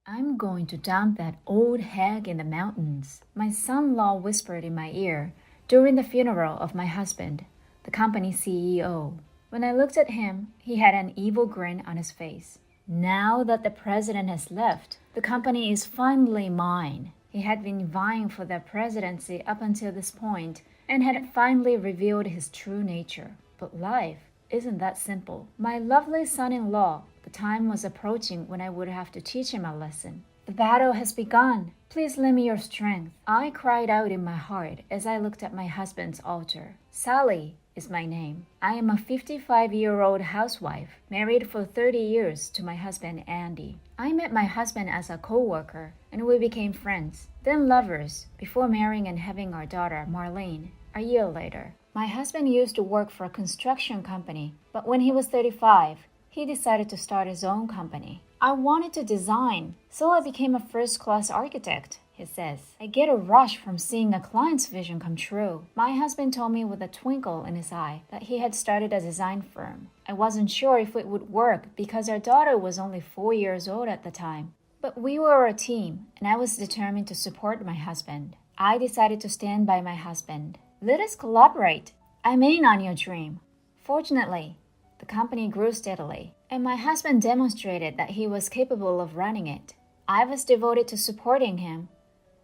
I'm going to dump that old hag in the mountains, my son-in-law whispered in my ear during the funeral of my husband, the company CEO. When I looked at him, he had an evil grin on his face. Now that the president has left, the company is finally mine. He had been vying for the presidency up until this point and had finally revealed his true nature. But life isn't that simple. My lovely son-in-law, the time was approaching when I would have to teach him a lesson. The battle has begun. Please lend me your strength. I cried out in my heart as I looked at my husband's altar. Sally is my name. I am a 55-year-old housewife, married for 30 years to my husband Andy. I met my husband as a co-worker, and we became friends, then lovers, before marrying and having our daughter, Marlene, a year later. My husband used to work for a construction company, but when he was 35, he decided to start his own company. I wanted to design, so I became a first-class architect, he says. I get a rush from seeing a client's vision come true. My husband told me with a twinkle in his eye that he had started a design firm. I wasn't sure if it would work because our daughter was only 4 years old at the time. But we were a team, and I was determined to support my husband. I decided to stand by my husband. Let us collaborate. I'm in on your dream. Fortunately, the company grew steadily, and my husband demonstrated that he was capable of running it. I was devoted to supporting him,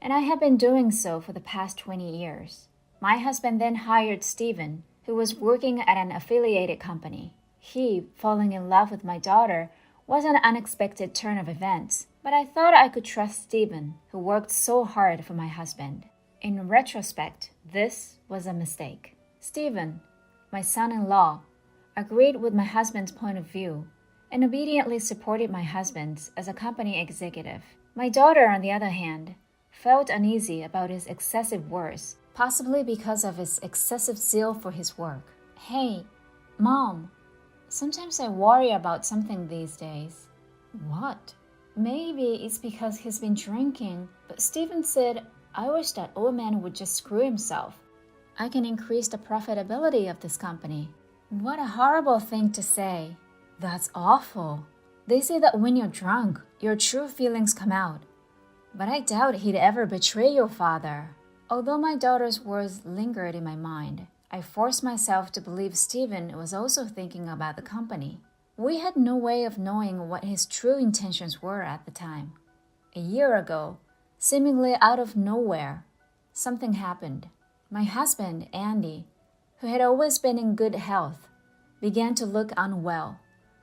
and I have been doing so for the past 20 years. My husband then hired Stephen, who was working at an affiliated company. He, falling in love with my daughter, was an unexpected turn of events, but I thought I could trust Stephen, who worked so hard for my husband. In retrospect, this was a mistake. Stephen, my son-in-law, agreed with my husband's point of view and obediently supported my husband's as a company executive. My daughter, on the other hand, felt uneasy about his excessive words, possibly because of his excessive zeal for his work. Hey, Mom, sometimes I worry about something these days. What? Maybe it's because he's been drinking, but Stephen said, I wish that old man would just screw himself. I can increase the profitability of this company. What a horrible thing to say. That's awful. They say that when you're drunk, your true feelings come out. But I doubt he'd ever betray your father. Although my daughter's words lingered in my mind, I forced myself to believe Stephen was also thinking about the company. We had no way of knowing what his true intentions were at the time. A year ago, seemingly out of nowhere, something happened. My husband, Andy, who had always been in good health, began to look unwell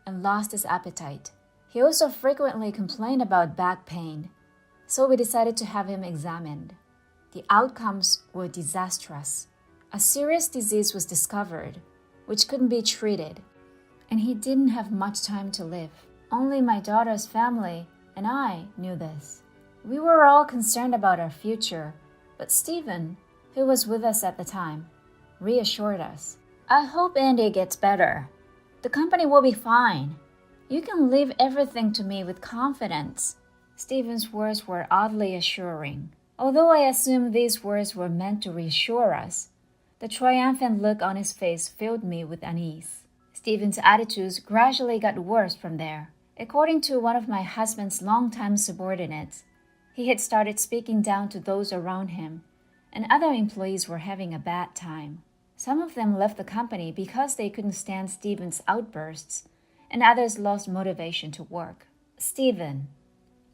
and lost his appetite. He also frequently complained about back pain, so we decided to have him examined. The outcomes were disastrous. A serious disease was discovered, which couldn't be treated, and he didn't have much time to live. Only my daughter's family and I knew this. We were all concerned about our future, but Stephen, who was with us at the time, reassured us. I hope Andy gets better. The company will be fine. You can leave everything to me with confidence. Stephen's words were oddly assuring. Although I assume these words were meant to reassure us, the triumphant look on his face filled me with unease. Stephen's attitudes gradually got worse from there. According to one of my husband's longtime subordinates, he had started speaking down to those around him, and other employees were having a bad time. Some of them left the company because they couldn't stand Stephen's outbursts, and others lost motivation to work. Stephen,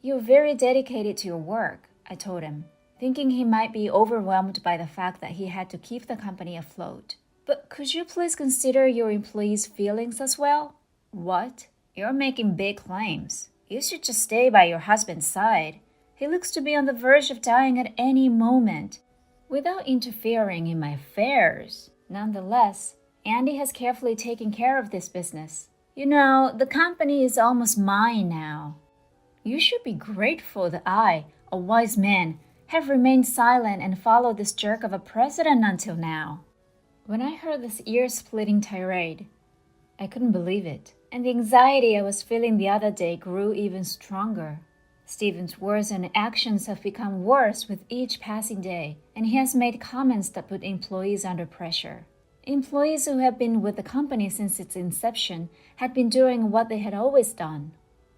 you're very dedicated to your work, I told him, thinking he might be overwhelmed by the fact that he had to keep the company afloat. But could you please consider your employees' feelings as well? What? You're making big claims. You should just stay by your husband's side. He looks to be on the verge of dying at any moment, without interfering in my affairs. Nonetheless, Andy has carefully taken care of this business. You know, the company is almost mine now. You should be grateful that I, a wise man, have remained silent and followed this jerk of a president until now. When I heard this ear-splitting tirade, I couldn't believe it, and the anxiety I was feeling the other day grew even stronger. Stephen's words and actions have become worse with each passing day, and he has made comments that put employees under pressure. Employees who have been with the company since its inception had been doing what they had always done.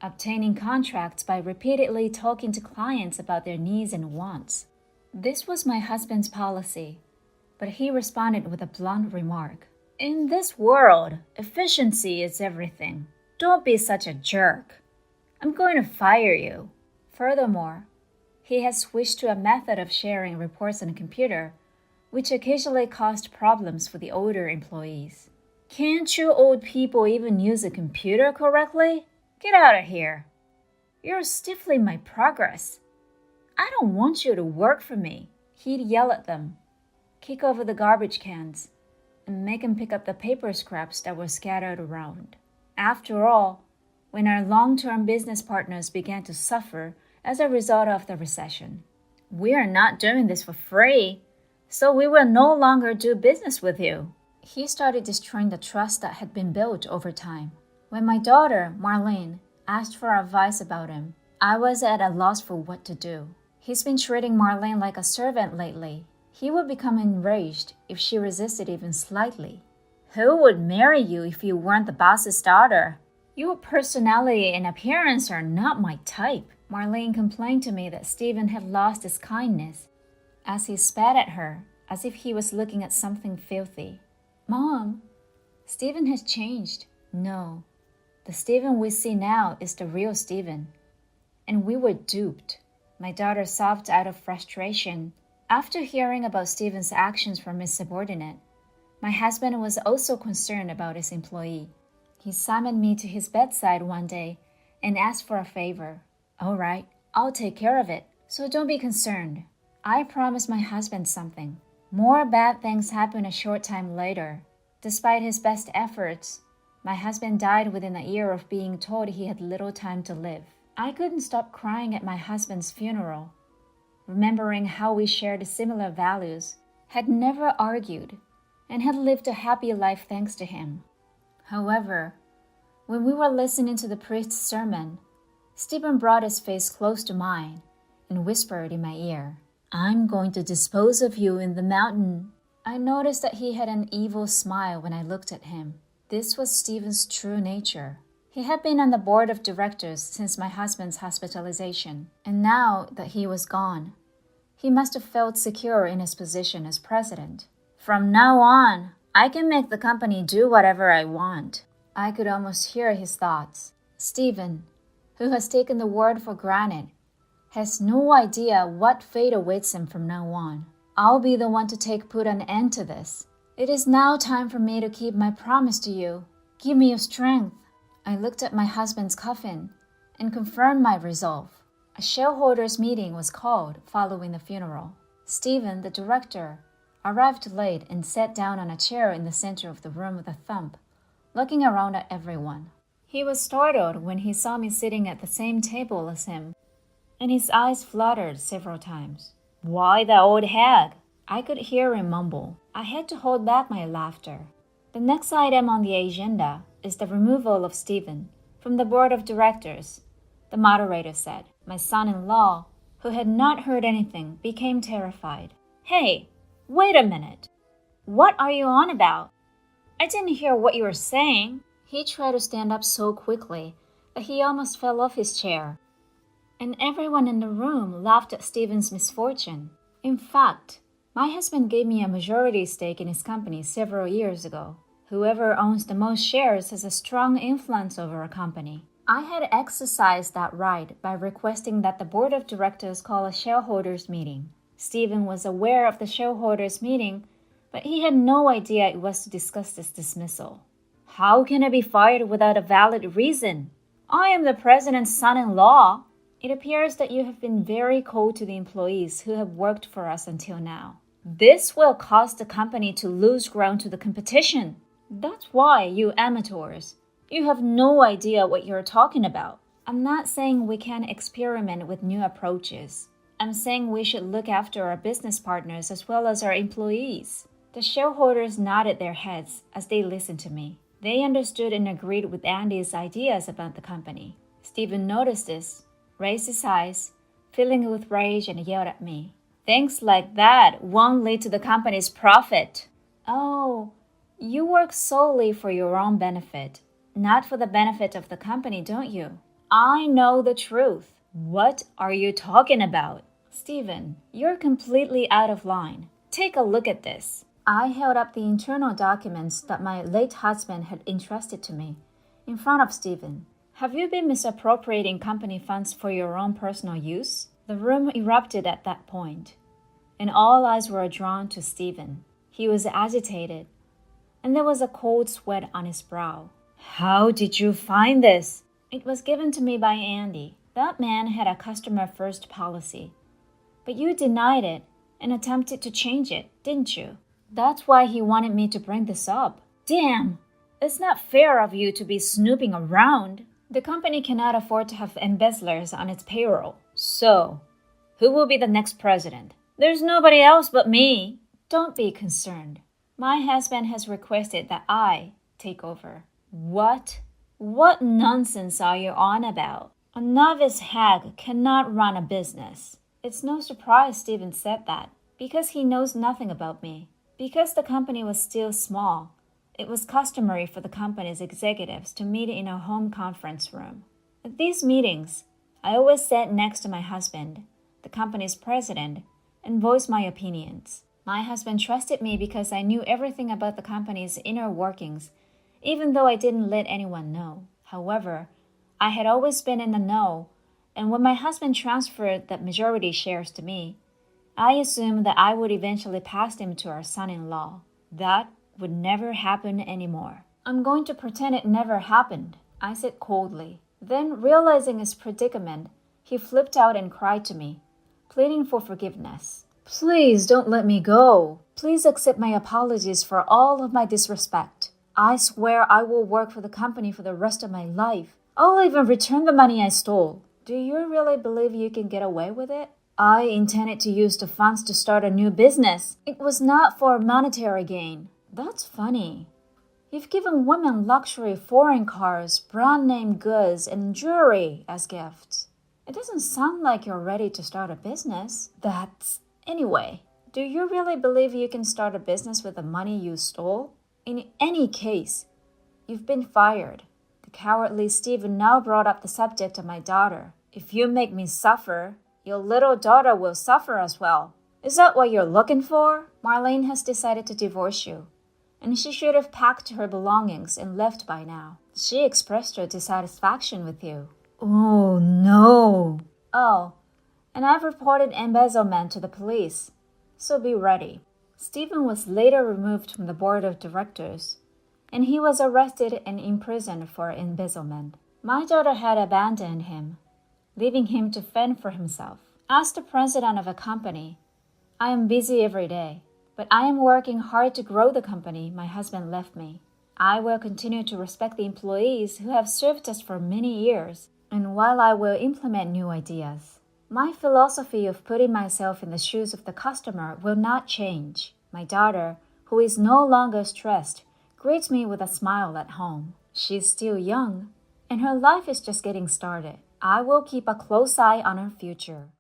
obtaining contracts by repeatedly talking to clients about their needs and wants. This was my husband's policy, but he responded with a blunt remark. In this world, efficiency is everything. Don't be such a jerk. I'm going to fire you. Furthermore, he had switched to a method of sharing reports on a computer, which occasionally caused problems for the older employees. Can't you old people even use a computer correctly? Get out of here. You're stifling my progress. I don't want you to work for me. He'd yell at them, kick over the garbage cans, and make them pick up the paper scraps that were scattered around. After all, when our long-term business partners began to suffer as a result of the recession, we are not doing this for free, so we will no longer do business with you. He started destroying the trust that had been built over time. When my daughter, Marlene, asked for advice about him, I was at a loss for what to do. He's been treating Marlene like a servant lately. He would become enraged if she resisted even slightly. Who would marry you if you weren't the boss's daughter? Your personality and appearance are not my type. Marlene complained to me that Stephen had lost his kindness as he spat at her as if he was looking at something filthy. Mom, Stephen has changed. No, the Stephen we see now is the real Stephen. And we were duped. My daughter sobbed out of frustration. After hearing about Stephen's actions from his subordinate, my husband was also concerned about his employee. He summoned me to his bedside one day and asked for a favor. All right, I'll take care of it, so don't be concerned. I promised my husband something. More bad things happened a short time later. Despite his best efforts, my husband died within a year of being told he had little time to live. I couldn't stop crying at my husband's funeral, remembering how we shared similar values, had never argued, and had lived a happy life thanks to him. However, when we were listening to the priest's sermon, Stephen brought his face close to mine and whispered in my ear, I'm going to dispose of you in the mountain. I noticed that he had an evil smile when I looked at him. This was Stephen's true nature. He had been on the board of directors since my husband's hospitalization, and now that he was gone, he must have felt secure in his position as president. From now on, I can make the company do whatever I want. I could almost hear his thoughts. Stephen, who has taken the word for granted, has no idea what fate awaits him from now on. I'll be the one to put an end to this. It is now time for me to keep my promise to you. Give me your strength. I looked at my husband's coffin and confirmed my resolve. A shareholders' meeting was called following the funeral. Stephen, the director, arrived late and sat down on a chair in the center of the room with a thump, looking around at everyone. He was startled when he saw me sitting at the same table as him, and his eyes fluttered several times. Why the old hag? I could hear him mumble. I had to hold back my laughter. The next item on the agenda is the removal of Stephen from the board of directors, the moderator said. My son-in-law, who had not heard anything, became terrified. Hey, wait a minute. What are you on about? I didn't hear what you were saying. He tried to stand up so quickly that he almost fell off his chair. And everyone in the room laughed at Stephen's misfortune. In fact, my husband gave me a majority stake in his company several years ago. Whoever owns the most shares has a strong influence over a company. I had exercised that right by requesting that the board of directors call a shareholders meeting. Stephen was aware of the shareholders meeting, but he had no idea it was to discuss this dismissal. How can I be fired without a valid reason? I am the president's son-in-law. It appears that you have been very cold to the employees who have worked for us until now. This will cause the company to lose ground to the competition. That's why, you amateurs, you have no idea what you're talking about. I'm not saying we can't experiment with new approaches. I'm saying we should look after our business partners as well as our employees. The shareholders nodded their heads as they listened to me. They understood and agreed with Andy's ideas about the company. Stephen noticed this, raised his eyes, filling with rage, and yelled at me. Things like that won't lead to the company's profit. Oh, you work solely for your own benefit, not for the benefit of the company, don't you? I know the truth. What are you talking about? Stephen, you're completely out of line. Take a look at this. I held up the internal documents that my late husband had entrusted to me in front of Stephen. Have you been misappropriating company funds for your own personal use? The room erupted at that point, and all eyes were drawn to Stephen. He was agitated, and there was a cold sweat on his brow. How did you find this? It was given to me by Andy. That man had a customer-first policy. But you denied it and attempted to change it, didn't you? That's why he wanted me to bring this up. Damn! It's not fair of you to be snooping around. The company cannot afford to have embezzlers on its payroll. So, who will be the next president? There's nobody else but me. Don't be concerned. My husband has requested that I take over. What? What nonsense are you on about? A novice hag cannot run a business. It's no surprise Stephen said that, because he knows nothing about me. Because the company was still small, it was customary for the company's executives to meet in a home conference room. At these meetings, I always sat next to my husband, the company's president, and voiced my opinions. My husband trusted me because I knew everything about the company's inner workings, even though I didn't let anyone know. However, I had always been in the know, and when my husband transferred the majority shares to me, I assumed that I would eventually pass them to our son-in-law. That would never happen anymore. I'm going to pretend it never happened, I said coldly. Then, realizing his predicament, he flipped out and cried to me, pleading for forgiveness. Please don't let me go. Please accept my apologies for all of my disrespect. I swear I will work for the company for the rest of my life. I'll even return the money I stole. Do you really believe you can get away with it? I intended to use the funds to start a new business. It was not for monetary gain. That's funny. You've given women luxury foreign cars, brand-name goods, and jewelry as gifts. It doesn't sound like you're ready to start a business. Anyway, do you really believe you can start a business with the money you stole? In any case, you've been fired. The cowardly Stephen now brought up the subject of my daughter. If you make me suffer, your little daughter will suffer as well. Is that what you're looking for? Marlene has decided to divorce you, and she should have packed her belongings and left by now. She expressed her dissatisfaction with you. Oh, no. Oh, and I've reported embezzlement to the police, so be ready. Stephen was later removed from the board of directors, and he was arrested and imprisoned for embezzlement. My daughter had abandoned him, leaving him to fend for himself. As the president of a company, I am busy every day, but I am working hard to grow the company my husband left me. I will continue to respect the employees who have served us for many years, and while I will implement new ideas, my philosophy of putting myself in the shoes of the customer will not change. My daughter, who is no longer stressed, greets me with a smile at home. She's still young, and her life is just getting started. I will keep a close eye on her future.